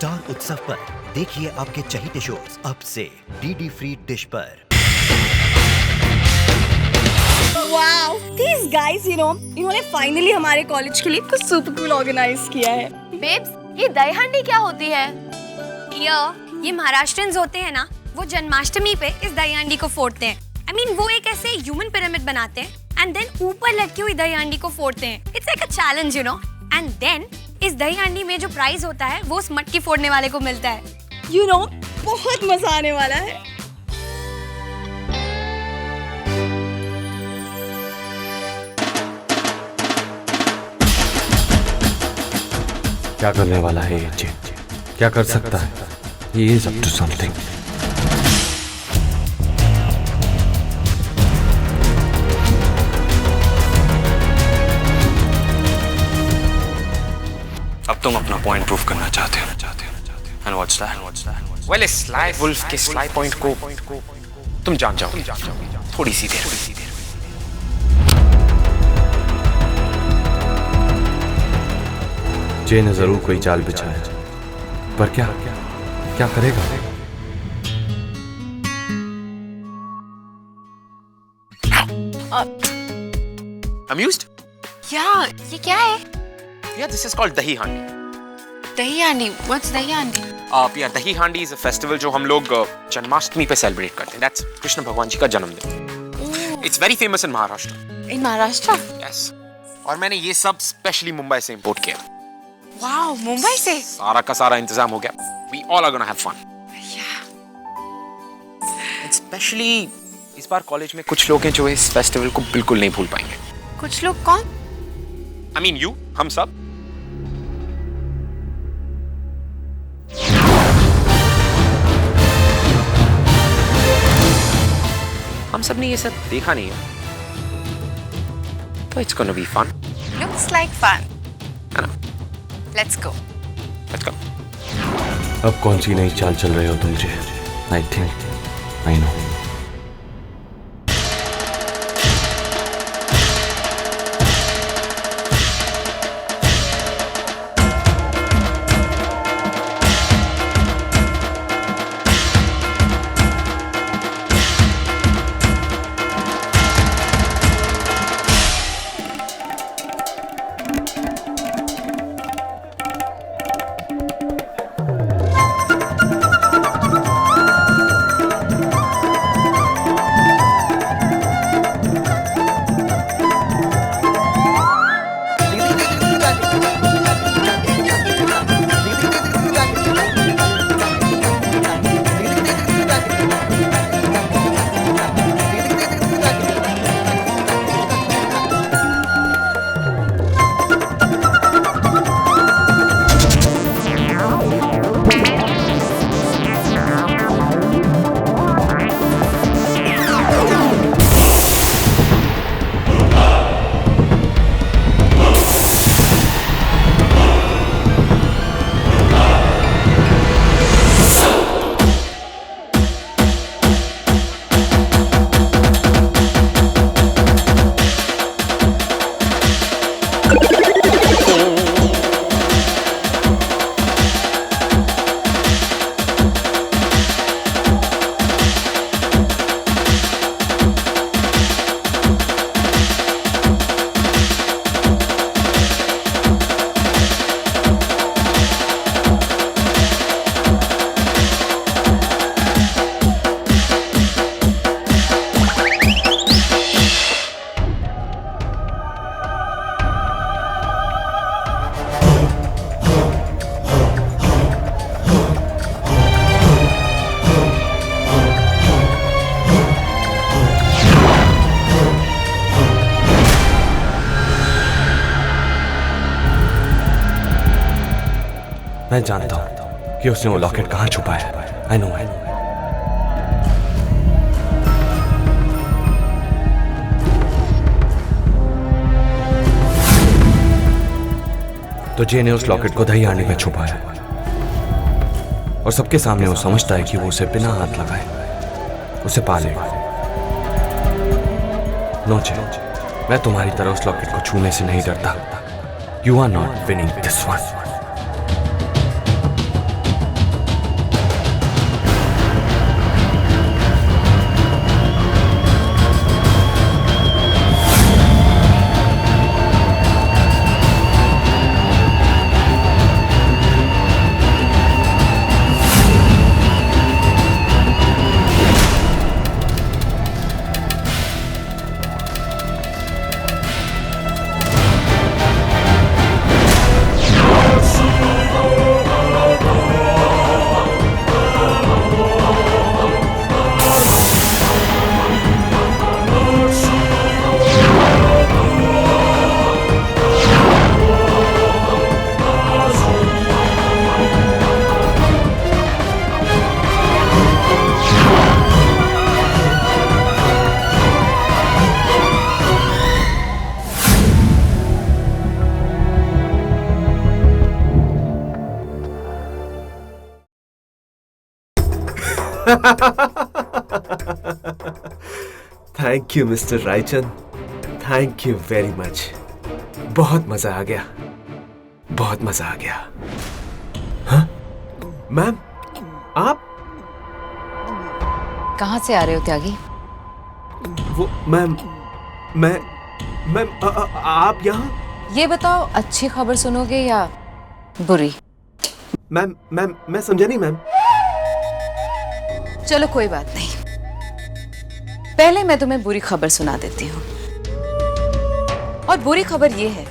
Star उत्सव पर देखिए आपके चहीते शोज अब से डीडी फ्री डिश पर। वाओ, these guys, इन्होंने फाइनली हमारे कॉलेज के लिए कुछ सुपर कूल ऑर्गेनाइज किया है। बेब्स, ये दही हांडी क्या होती है? ये महाराष्ट्रियंस होते हैं ना, वो जन्माष्टमी पे इस दही हांडी को फोड़ते हैं। वो एक ऐसे ह्यूमन पिरामिड बनाते हैं एंड देन ऊपर लटकी हुई दही हांडी को फोड़ते हैं। It's like a challenge, and then इस दही हांडी में जो प्राइज होता है वो उस मटकी फोड़ने वाले को मिलता है। बहुत मजा आने वाला है। क्या करने वाला है ये चीज? क्या कर सकता है? He is up to something. अब तुम अपना पॉइंट प्रूव करना चाहते हो। And what's that? Well, इस स्लाई वुल्फ के स्लाई पॉइंट को तुम जान जाओ थोड़ी सी देर। जे ने जरूर कोई चाल बिछाया, पर क्या करेगा? Amused? ये क्या है? Yeah, this is called dahi handi. दही हांडी? What's दही हांडी? Yeah, dahi handi is a festival जो हम लोग जन्माष्टमी पे सेलिब्रेट करते हैं। That's कृष्ण भगवान जी का जन्मदिन। It's very famous in Maharashtra. In Maharashtra? Yes. और मैंने ये सब स्पेशली मुंबई से इंपोर्ट किया। Wow, मुंबई से? सारा का सारा इंतजाम हो गया। We all are gonna have fun. Yeah. Especially इस बार कॉलेज में कुछ लोग हैं जो इस फेस्टिवल को बिल्कुल नहीं भूल पाएंगे। कुछ लोग कौन? I mean you, हम सब। हम सब ने ये सब देखा नहीं है, तो it's gonna be fun. Looks like fun. है ना? Let's go. Let's go. अब कौन सी नई चाल चल रही हो तुम? I think I know. मैं जानता हूं कि उसने वो लॉकेट कहां छुपाया है। I know. तो जे ने उस लॉकेट को दही हांडी में छुपाया और सबके सामने वो समझता है कि वो उसे बिना हाथ लगाए उसे पा लेगा। नो जे, मैं तुम्हारी तरह उस लॉकेट को छूने से नहीं डरता। You are not winning this one. Thank you mister Raichand, thank you very much. बहुत मजा आ गया, बहुत मजा आ गया। हाँ? मैम, आप कहाँ से आ रहे हो त्यागी? वो मैम, मैम आप यहाँ? ये बताओ, अच्छी खबर सुनोगे या बुरी? मैम मैं समझा नहीं मैम। चलो कोई बात नहीं, पहले मैं तुम्हें बुरी खबर सुना देती हूँ। और बुरी खबर ये है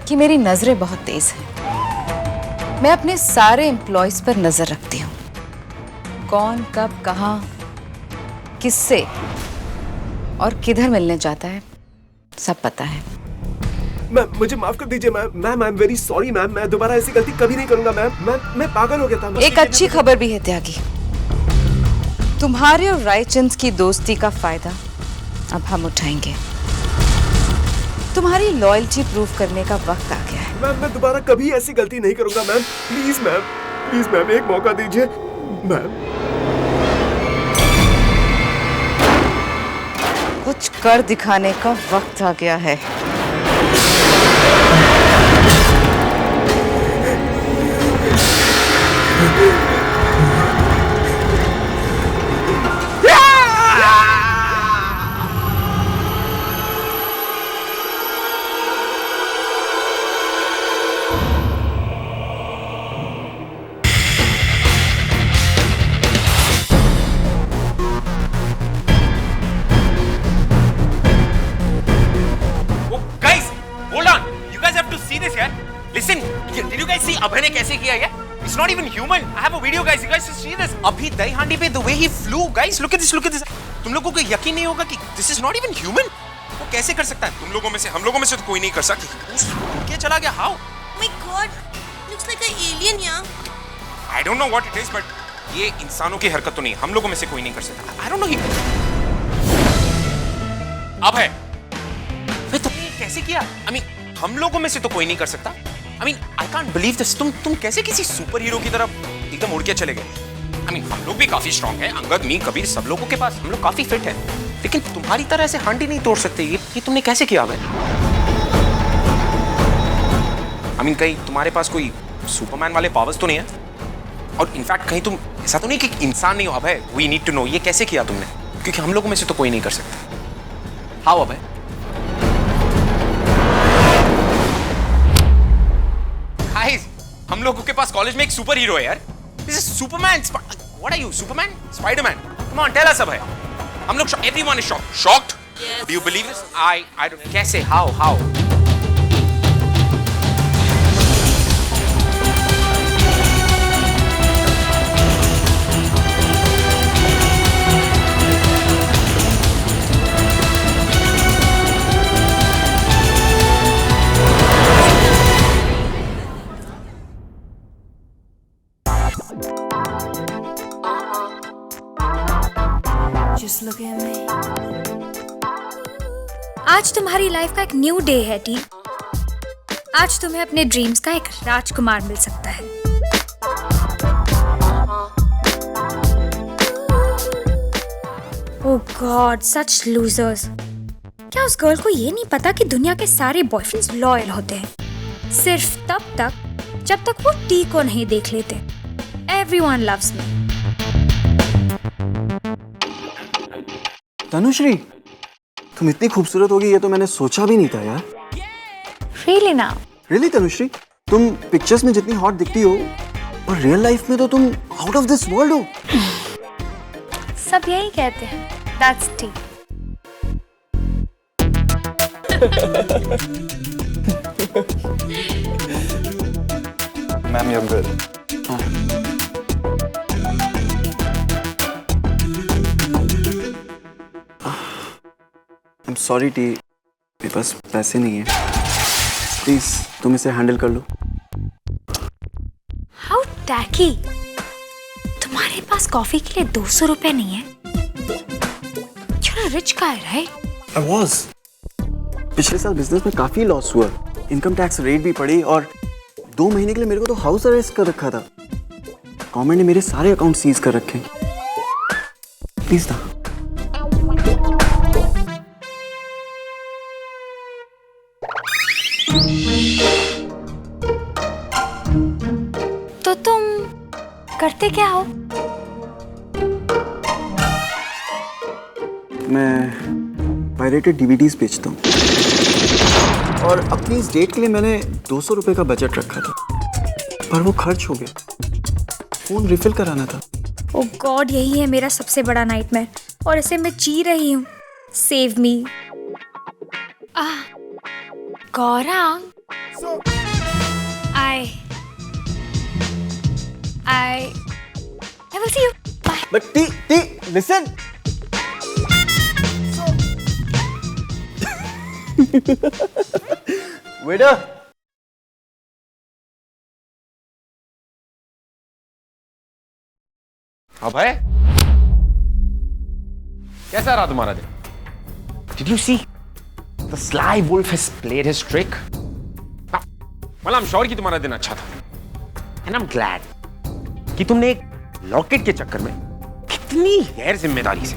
कि मेरी नजरें बहुत तेज हैं। मैं अपने सारे एम्प्लॉयज पर नजर रखती हूँ। कौन कब कहाँ किससे और किधर मिलने जाता है सब पता है। मैम मुझे माफ कर दीजिए ma'am. Ma'am I am very sorry ma'am, मैं दोबारा ऐसी गलती कभी नहीं करूंगा मैम। मैं पागल हो गया था। एक अच्छी खबर भी है त्यागी, तुम्हारे और रायचंद की दोस्ती का फायदा अब हम उठाएंगे। तुम्हारी लॉयल्टी प्रूव करने का वक्त आ गया है। मैम मैं दोबारा कभी ऐसी गलती नहीं करूंगा ma'am. Please ma'am, please ma'am, एक मौका दीजिए मैम। कुछ कर दिखाने का वक्त आ गया है। Listen, did you guys see अभय ने कैसे किया ये? It's not even human. I have a video, guys. You guys should see this. अभी दही हांडी पे the way he flew, guys. Look at this, look at this. तुम लोगों को यकीन नहीं होगा कि this is not even human. वो कैसे कर सकता है? तुम लोगों में से, हम लोगों में से तो कोई नहीं कर सकता। क्या चला गया? How? Oh my God, looks like an alien, yeah. I don't know what it is, but ये इंसानों की हरकत तो नहीं, हम लोगों में से कोई नहीं कर सकता। I don't know. अभय, वे तुमने कैसे किया? I mean, हम लोगों में से तो कोई नहीं कर सकता। I mean, I can't believe this. तुम कैसे किसी सुपर हीरो की तरह एकदम उड़ के चले गए? I mean, हम लोग भी काफी स्ट्रांग हैं, अंगद, मी, कबीर, सब लोगों के पास हम लोग काफी फिट हैं, लेकिन तुम्हारी तरह ऐसे हांडी नहीं तोड़ सकते। ये तुमने कैसे किया भाई? I mean, कहीं तुम्हारे पास कोई सुपरमैन वाले पावर्स तो नहीं है? और इनफैक्ट कहीं तुम ऐसा तो नहीं कि इंसान नहीं हो? अभय, we need to know, ये कैसे किया तुमने? क्योंकि हम लोगों में से तो कोई नहीं कर सकता। How, Abhay? Guys, हम लोगों के पास कॉलेज में एक सुपर हीरो है यार। This is Superman. What are you, Superman? Spider-Man? Come on, tell us अभय। हम लोग everyone is shocked. Shocked? Yes. Do you believe this? I don't. कैसे? How? आज तुम्हारी लाइफ का एक न्यू डे है टी। आज तुम्हें अपने ड्रीम्स का एक राजकुमार मिल सकता है। ओह गॉड, सच लूजर्स। क्या उस गर्ल को ये नहीं पता कि दुनिया के सारे बॉयफ्रेंड्स लॉयल होते हैं, सिर्फ तब तक जब तक वो टी को नहीं देख लेते। Everyone loves me. तनुश्री, तुम इतनी खूबसूरत होगी ये तो मैंने सोचा भी नहीं था यार। Really now? Really तनुश्री, तुम पिक्चर्स में जितनी हॉट दिखती हो और रियल लाइफ में तो तुम आउट ऑफ दिस वर्ल्ड हो। सब यही कहते हैं। That's tea. Ma'am you're good. I'm sorry T, मेरे पास पैसे नहीं है। प्लीज तुम इसे हैंडल कर लो। How tacky. तुम्हारे पास कॉफी के लिए 200 रुपए नहीं है? You're a rich guy, right? I was. पिछले साल बिजनेस में काफी लॉस हुआ, इनकम टैक्स रेट भी पड़ी और 2 महीने के लिए मेरे को तो हाउस अरेस्ट कर रखा था। गवर्नमेंट ने मेरे सारे अकाउंट सीज कर रखे। प्लीज ना। तो तुम करते क्या हो? मैं पायरेटेड डीवीडीज बेचता हूँ और अपनी इस डेट के लिए मैंने 200 रुपए का बजट रखा था, पर वो खर्च हो गया। फोन रिफिल कराना था। ओह गॉड, यही है मेरा सबसे बड़ा नाइटमेयर और इसे मैं जी रही हूँ। Save me. Gaurang, I will see you. Bye. But T, listen. Waiter. अभय, कैसा रहा तुम्हारा दिन? Did you see? The sly wolf has played his trick. Well, I'm sure कि तुम्हारा दिन अच्छा था। And I'm glad कि तुमने एक लॉकेट के चक्कर में कितनी गैर जिम्मेदारी से,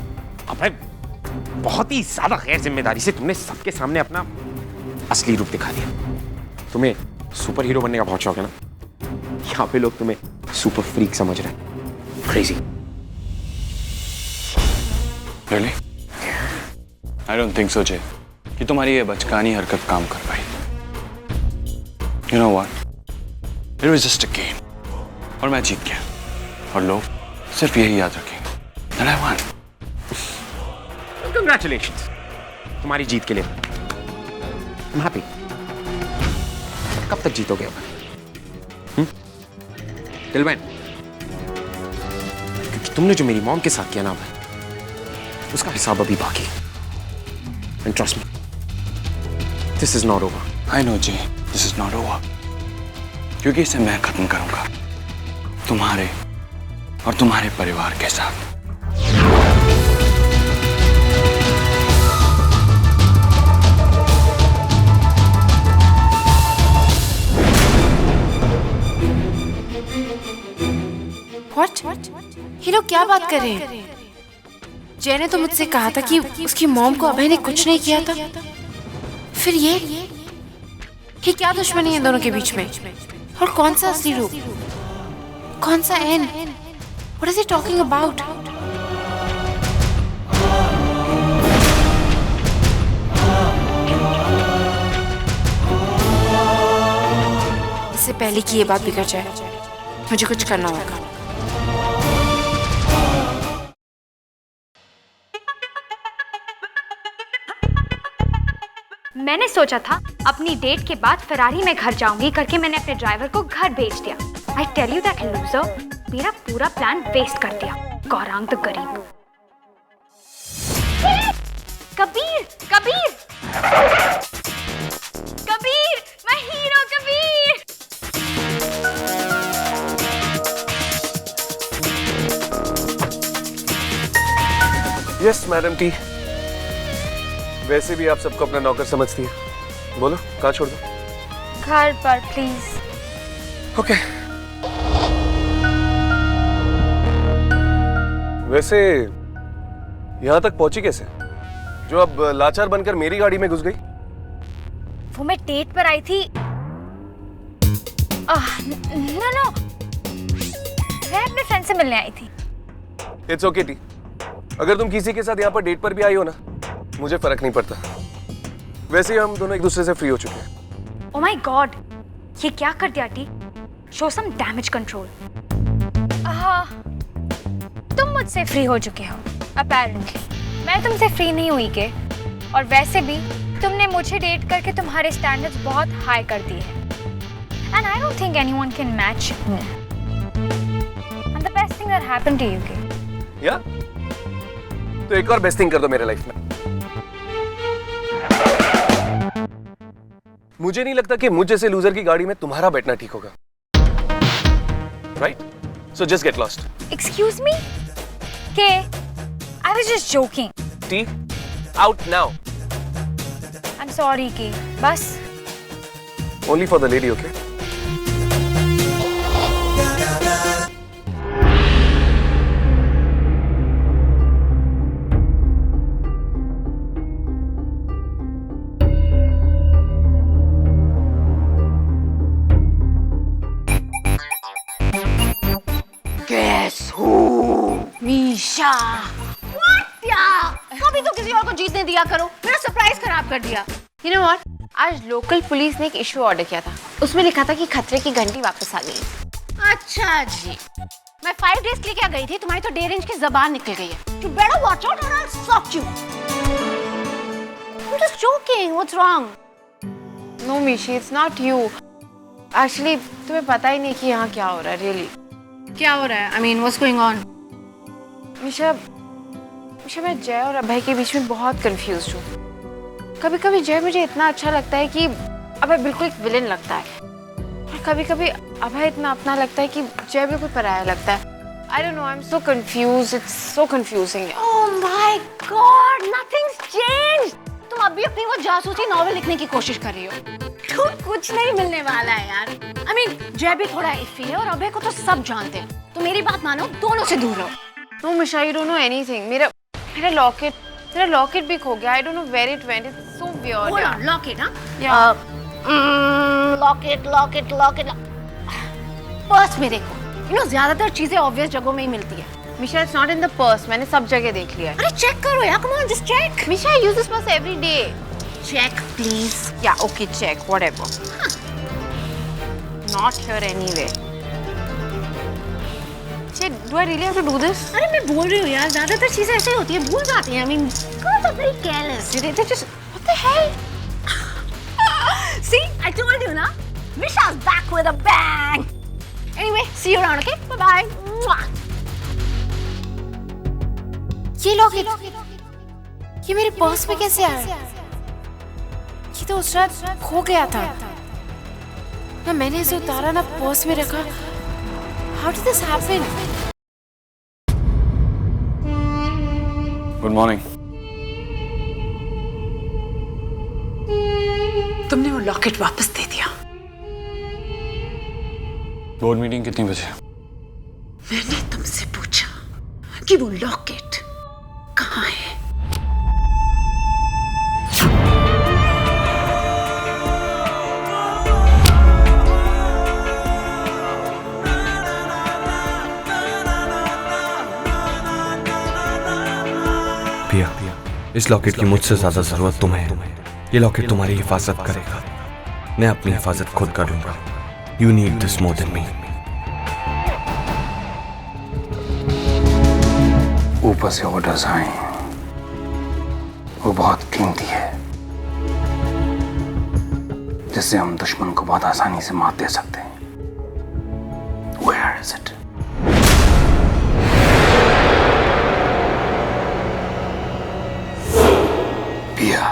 अबे बहुत ही ज्यादा गैर जिम्मेदारी से तुमने सबके सामने अपना असली रूप दिखा दिया। तुम्हें सुपर हीरो बनने का बहुत शौक है ना? यहाँ पे लोग तुम्हें सुपर फ्रीक समझ रहे हैं। Crazy. Really? I don't think so, Jay. कि तुम्हारी ये बचकानी हरकत काम कर पाई। You know what? It was just a game. और मैं जीत गया। और लोग सिर्फ यही याद रखेंगे that I won. Congratulations. तुम्हारी जीत के लिए I'm happy. कब तक जीतोगे अब? Till when? क्योंकि तुमने जो मेरी मॉम के साथ किया ना भाई, उसका हिसाब अभी बाकी है। And trust me, this is not over. I know, Jay. This is not over. क्योंकि इसे मैं खत्म करूंगा तुम्हारे और तुम्हारे परिवार के साथ। What? ये लोग क्या बात कर रहे हैं? जय ने तो मुझसे कहा था कि उसकी मॉम को अभय ने कुछ नहीं किया था। फिर ये क्या दुश्मनी है दोनों के बीच में? और कौन सा असली रूप? कौन सा N? What is he talking about? इससे पहले कि ये बात बिगड़ जाए, मुझे कुछ करना होगा। मैंने सोचा था अपनी डेट के बाद फरारी में घर जाऊंगी करके मैंने अपने ड्राइवर को घर भेज दिया। I tell you that loser मेरा पूरा प्लान वेस्ट कर दिया। गौरांग द गरीब। कबीर, कबीर, कबीर, मैं hero Kabir. Yes madam T. वैसे भी आप सबको अपना नौकर समझती है। बोलो कहाँ छोड़ दो? घर पर प्लीज। ओके। वैसे यहाँ तक पहुंची कैसे, जो अब लाचार बनकर मेरी गाड़ी में घुस गई? वो मैं डेट पर आई थी। नो, मैं अपने फ्रेंड से मिलने आई थी। It's okay T. अगर तुम किसी के साथ यहाँ पर डेट पर भी आई हो ना, मुझे फर्क नहीं पड़ता। वैसे ही हम दोनों एक दूसरे से फ्री हो चुके हैं। ओह माय गॉड, ये क्या कर दिया टी? Show some damage control. तुम मुझसे फ्री हो चुके हो अपेरेंटली। मैं तुमसे फ्री नहीं हुई के, और वैसे भी तुमने मुझे डेट करके तुम्हारे स्टैंडर्ड्स बहुत हाई कर दिए हैं। And I don't think anyone can match me. And the best thing that happened to you के। या तो एक और बेस्ट थिंग कर दो मेरे लाइफ में। मुझे नहीं लगता कि मुझ जैसे लूजर की गाड़ी में तुम्हारा बैठना ठीक होगा। Right? So just get lost. Excuse me k, I was just joking. टी out now. I am sorry k, बस only for the lady, okay? Guess who? Misha. What यार? कभी तो किसी और को जीतने दिया करो, मेरा सरप्राइज खराब कर दिया। You know what? आज लोकल पुलिस ने एक इशू ऑर्डर किया था, उसमें लिखा था कि खतरे की घंटी वापस आ गई। अच्छा जी, मैं 5 डेज के लिए क्या गई थी, तुम्हारी तो डे रेंज की जबान निकल गई है। You better watch out or I'll sock you. I'm just joking. What's wrong? No, Mishi, it's not you. Actually, तुम्हें पता ही नहीं कि यहाँ क्या हो रहा है, really. क्या हो रहा है? I mean, what's going on? मिशा, मैं जय और अभय के बीच में बहुत कंफ्यूज हूँ। कभी-कभी जय मुझे इतना अच्छा लगता है कि अभय बिल्कुल एक विलेन लगता है, और कभी-कभी अभय इतना अपना लगता है कि जय बिल्कुल पराया लगता है। I don't know, I'm so confused. It's so confusing. Oh my God, nothing's changed. तुम अभी अपनी वो जासूसी नॉवेल लिखने की कोशिश कर रही हो। कुछ नहीं मिलने वाला है यार। I mean, जय भी थोड़ा इफ़ी है और अभय को तो सब जानते हैं। तो मेरी बात मानो, दोनों से दूर रहो। No, Misha, you don't know anything. मेरा लॉकेट भी खो गया। I don't know where it went. It's so weird. Hold on, locket हाँ? Yeah. लॉकेट। पर्स मेरे को। You know, ज्यादातर चीजें ऑब्वियस जगहों में ही मिलती है। Misha, it's not in the purse. मैंने सब जगह देख लिया। अरे चेक करो यार, come on, just check. Misha, I use this purse every day. Check, please. Yeah, okay, check, whatever. Not here anyway. Shit, do I really have to do this? अरे मैं बोल रही हूँ यार, ज्यादातर चीजें ऐसे ही होती है, भूल जाती हैं। I mean, girls are very careless. They just, what the hell? See, I told you ना, Misha's back with a bang. Anyway, see you around, okay? Bye bye. ये लॉकेट, ये मेरे पर्स में कैसे आया? ये तो उस रात खो गया था। ना मैंने इसे उतारा ना पर्स में रखा। How did this happen? Good morning. तुमने वो लॉकेट वापस दे दिया। बोर्ड मीटिंग कितनी बजे? मैंने तुमसे पूछा कि वो लॉकेट कहाँ है? पिया, इस लॉकेट की मुझसे ज्यादा जरूरत तुम्हें है। ये लॉकेट तुम्हारी हिफाजत करेगा। मैं अपनी हिफाजत खुद कर लूंगा। You need this more than me. ऊपर से ऑर्डर्स आए, वो बहुत कीमती है, जिससे हम दुश्मन को बहुत आसानी से मात दे सकते हैं। Where is it? पिया।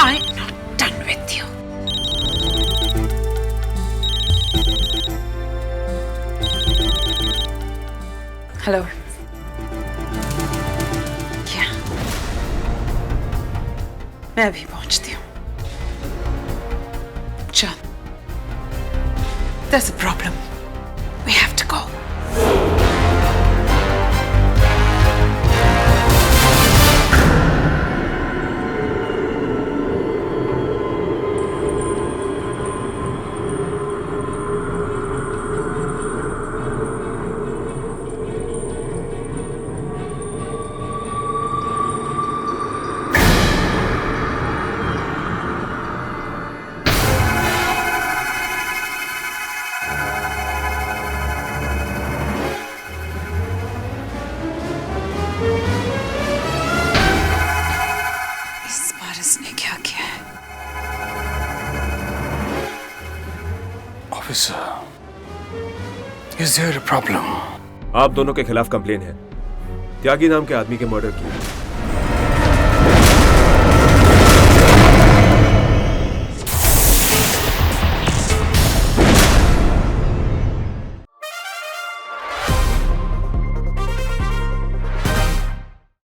I'm not done with you. Hello. क्या? मैं अभी पहुंचती हूँ। चल। There's a problem. We have to go. Officer, is there a problem? आप दोनों के खिलाफ कंप्लेन है। त्यागी नाम के आदमी के मर्डर की।